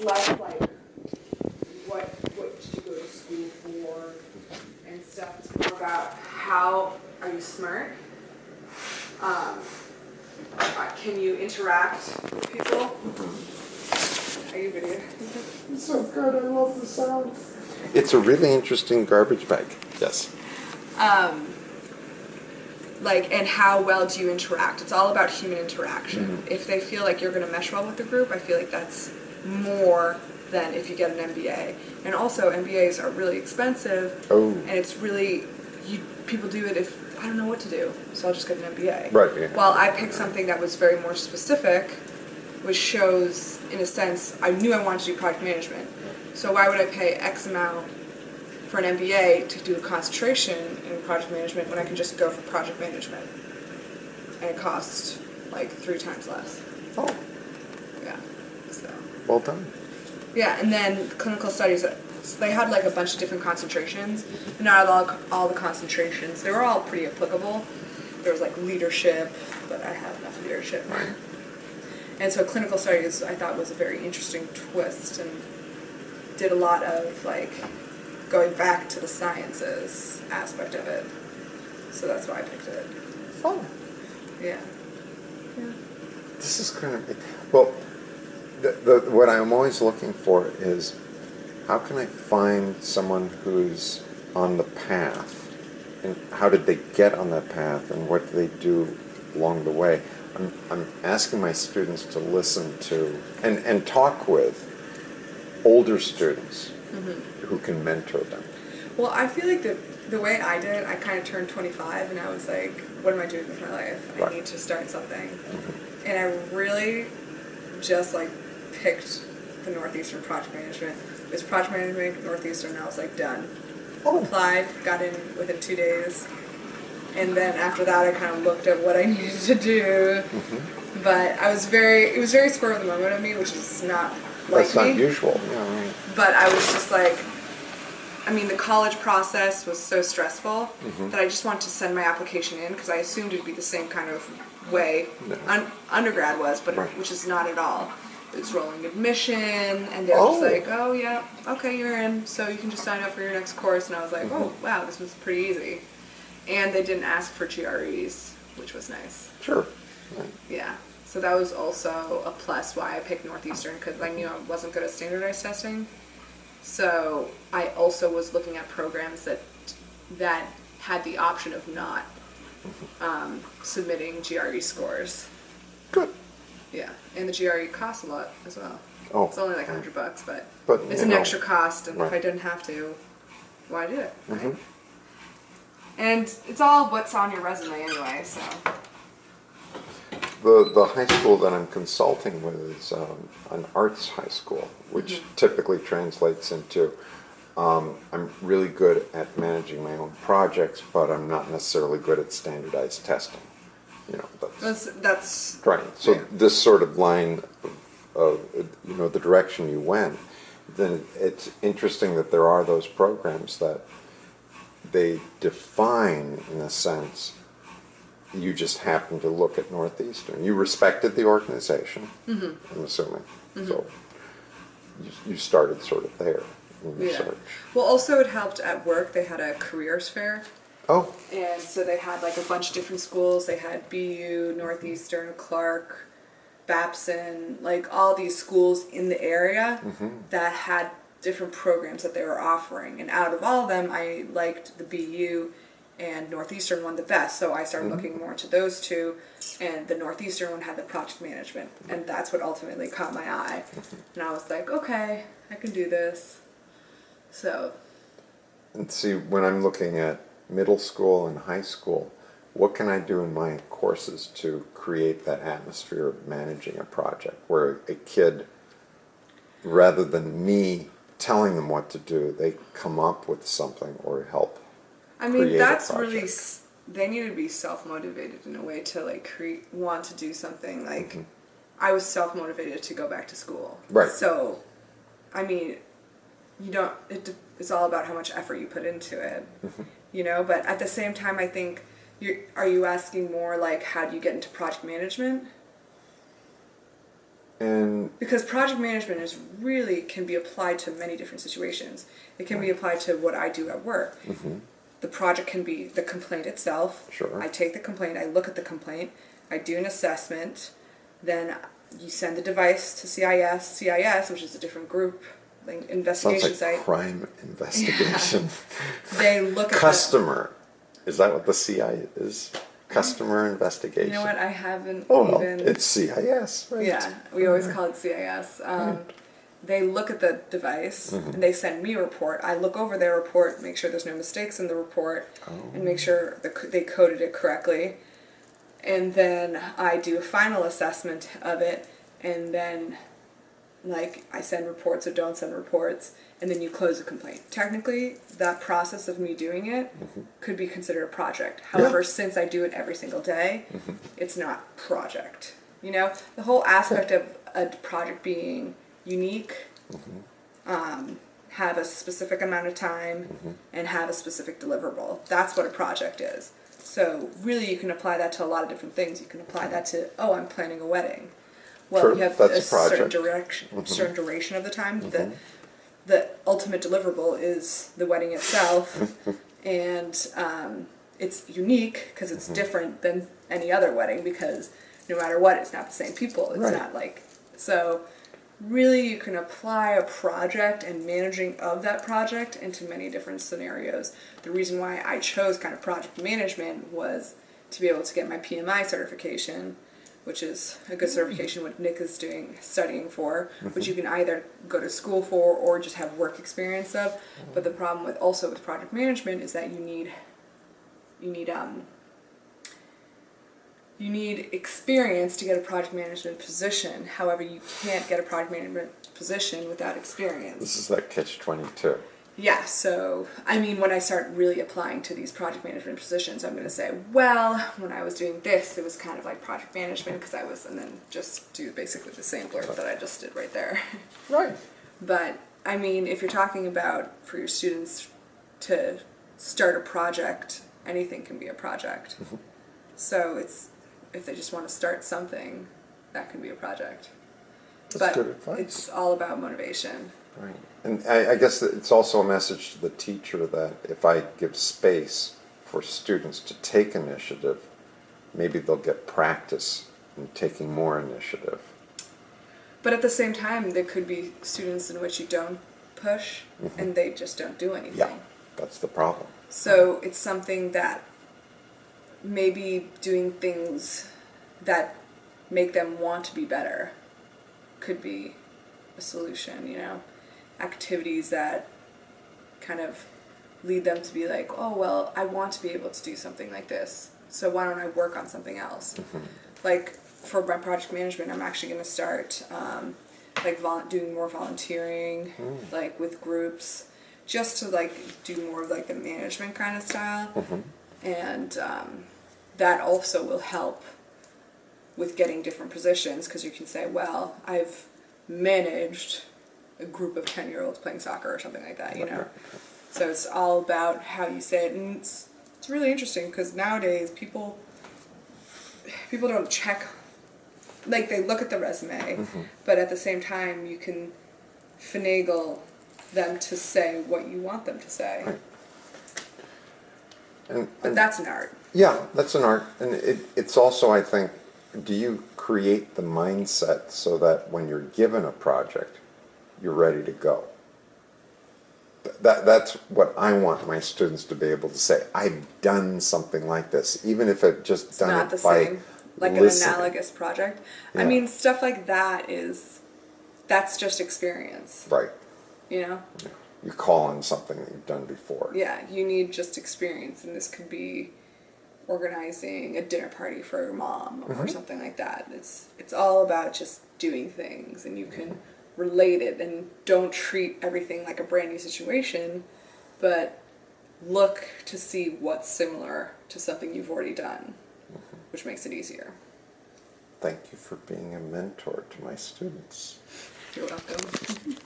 less like what did you go to school for and stuff. It's more about how are you smart. Can you interact with people? Are you video? It's so good. I love the sound. It's a really interesting garbage bag. Yes. And how well do you interact? It's all about human interaction. Mm-hmm. If they feel like you're going to mesh well with the group, I feel like that's more than if you get an MBA. And also, MBAs are really expensive. Oh. And it's really, people do it if, I don't know what to do, so I'll just get an MBA. Right, yeah. Well, I picked something that was very more specific, which shows, in a sense, I knew I wanted to do project management. So why would I pay X amount for an MBA to do a concentration in project management when I can just go for project management? And it costs like 3 times less. Oh. Yeah. So. Well done. Yeah, and then clinical studies, so they had like a bunch of different concentrations, and not all the concentrations, they were all pretty applicable. There was like leadership, but I have enough leadership. Right. And so clinical studies I thought was a very interesting twist, and did a lot of like going back to the sciences aspect of it. So that's why I picked it. Fun. Yeah. Yeah. This is kind of, well, what I'm always looking for is how can I find someone who's on the path, and how did they get on that path, and what do they do along the way? I'm asking my students to listen to and talk with older students who can mentor them. Well, I feel like the way I did it, I kind of turned 25 and I was like, what am I doing with my life? I need to start something. And I really just like picked the Northeastern project management. It was project management, Northeastern, and I was like, done. Oh. Applied, got in within 2 days. And then after that, I kind of looked at what I needed to do. But it was very spur of the moment of me, which is not like That's not usual. Yeah, right. But I was just like, I mean, the college process was so stressful that I just wanted to send my application in because I assumed it would be the same kind of way undergrad was, but which is not at all. It's rolling admission, and they're just like, oh yeah, okay, you're in, so you can just sign up for your next course. And I was like, oh wow, this was pretty easy. And they didn't ask for GREs, which was nice. Sure. Right. Yeah. So that was also a plus why I picked Northeastern, because I knew I wasn't good at standardized testing. So I also was looking at programs that had the option of not submitting GRE scores. Good. Yeah, and the GRE costs a lot as well. Oh. It's only like $100, but it's an you know, extra cost, and right. if I didn't have to, why do it? Right? And it's all what's on your resume anyway, so. The high school that I'm consulting with is an arts high school, which typically translates into I'm really good at managing my own projects, but I'm not necessarily good at standardized testing. You know, that's right. So this sort of line of the direction you went, then it's interesting that there are those programs that they define, in a sense. You just happened to look at Northeastern. You respected the organization, I'm assuming. So you started sort of there in your search. Well, also it helped at work. They had a careers fair. Oh. And so they had like a bunch of different schools. They had BU, Northeastern, Clark, Babson, like all these schools in the area that had different programs that they were offering. And out of all of them, I liked the BU and Northeastern one the best. So I started looking more into those two. And the Northeastern one had the project management. And that's what ultimately caught my eye. And I was like, okay, I can do this. So. And see, when I'm looking at middle school and high school, what can I do in my courses to create that atmosphere of managing a project where a kid, rather than me telling them what to do, they come up with something or help. I mean, that's really, they need to be self-motivated in a way to like want to do something. Like, I was self-motivated to go back to school. Right. So, I mean, it's all about how much effort you put into it, but at the same time, I think, are you asking more like, how do you get into project management? And because project management is really can be applied to many different situations. It can be applied to what I do at work. The project can be the complaint itself. Sure. I take the complaint, I look at the complaint, I do an assessment, then you send the device to CIS, which is a different group, like investigation sounds like site. crime investigation. They look at Customer. Is that what the CI is? Customer investigation. You know what? I haven't Oh no, even. it's CIS, right? Yeah, we always call it CIS. They look at the device and they send me a report. I look over their report, make sure there's no mistakes in the report, and make sure they coded it correctly. And then I do a final assessment of it, and then like I send reports or don't send reports, and then you close the complaint. Technically, that process of me doing it could be considered a project. However, since I do it every single day, it's not project. You know, the whole aspect of a project being unique, have a specific amount of time, and have a specific deliverable. That's what a project is. So really you can apply that to a lot of different things. You can apply that to, oh, I'm planning a wedding. Well, True, you have that's a a project. certain duration of the time. The ultimate deliverable is the wedding itself, and it's unique because it's different than any other wedding, because no matter what, it's not the same people. It's not like, so really you can apply a project and managing of that project into many different scenarios. The reason why I chose kind of project management was to be able to get my PMI certification, which is a good certification what Nick is studying for, which you can either go to school for or just have work experience of. But the problem with project management is that you need experience to get a project management position. However, you can't get a project management position without experience. This is like catch-22. Yeah, so, I mean, when I start really applying to these project management positions, I'm going to say, well, when I was doing this, it was kind of like project management because I was, and then just do basically the same blurb that I just did right there. Right. But, I mean, if you're talking about for your students to start a project, anything can be a project. So it's, if they just want to start something, that can be a project. That's good advice. It's all about motivation. Right. And I guess that it's also a message to the teacher that if I give space for students to take initiative, maybe they'll get practice in taking more initiative. But at the same time, there could be students in which you don't push and they just don't do anything. Yeah, that's the problem. So it's something that maybe doing things that make them want to be better could be a solution, you know? Activities that kind of lead them to be like, oh, well, I want to be able to do something like this, so why don't I work on something else? Like for my project management, I'm actually going to start like doing more volunteering, like with groups, just to like do more of like the management kind of style, and that also will help with getting different positions, because you can say, well, I've managed a group of 10-year-olds playing soccer or something like that, you know. So it's all about how you say it, and it's really interesting because nowadays people don't check, like they look at the resume, but at the same time you can finagle them to say what you want them to say. Right. But that's an art. Yeah, that's an art, and it's also, I think, do you create the mindset so that when you're given a project, you're ready to go? That's what I want my students to be able to say. I've done something like this, even if I've just It's done not it the by same, like listening. an analogous project. Yeah. I mean, stuff like that's just experience. Right. You know? Yeah. You call on something that you've done before. Yeah, you need just experience, and this could be organizing a dinner party for your mom or something like that. It's all about just doing things, and you can relate it, and don't treat everything like a brand new situation, but look to see what's similar to something you've already done, which makes it easier. Thank you for being a mentor to my students. You're welcome.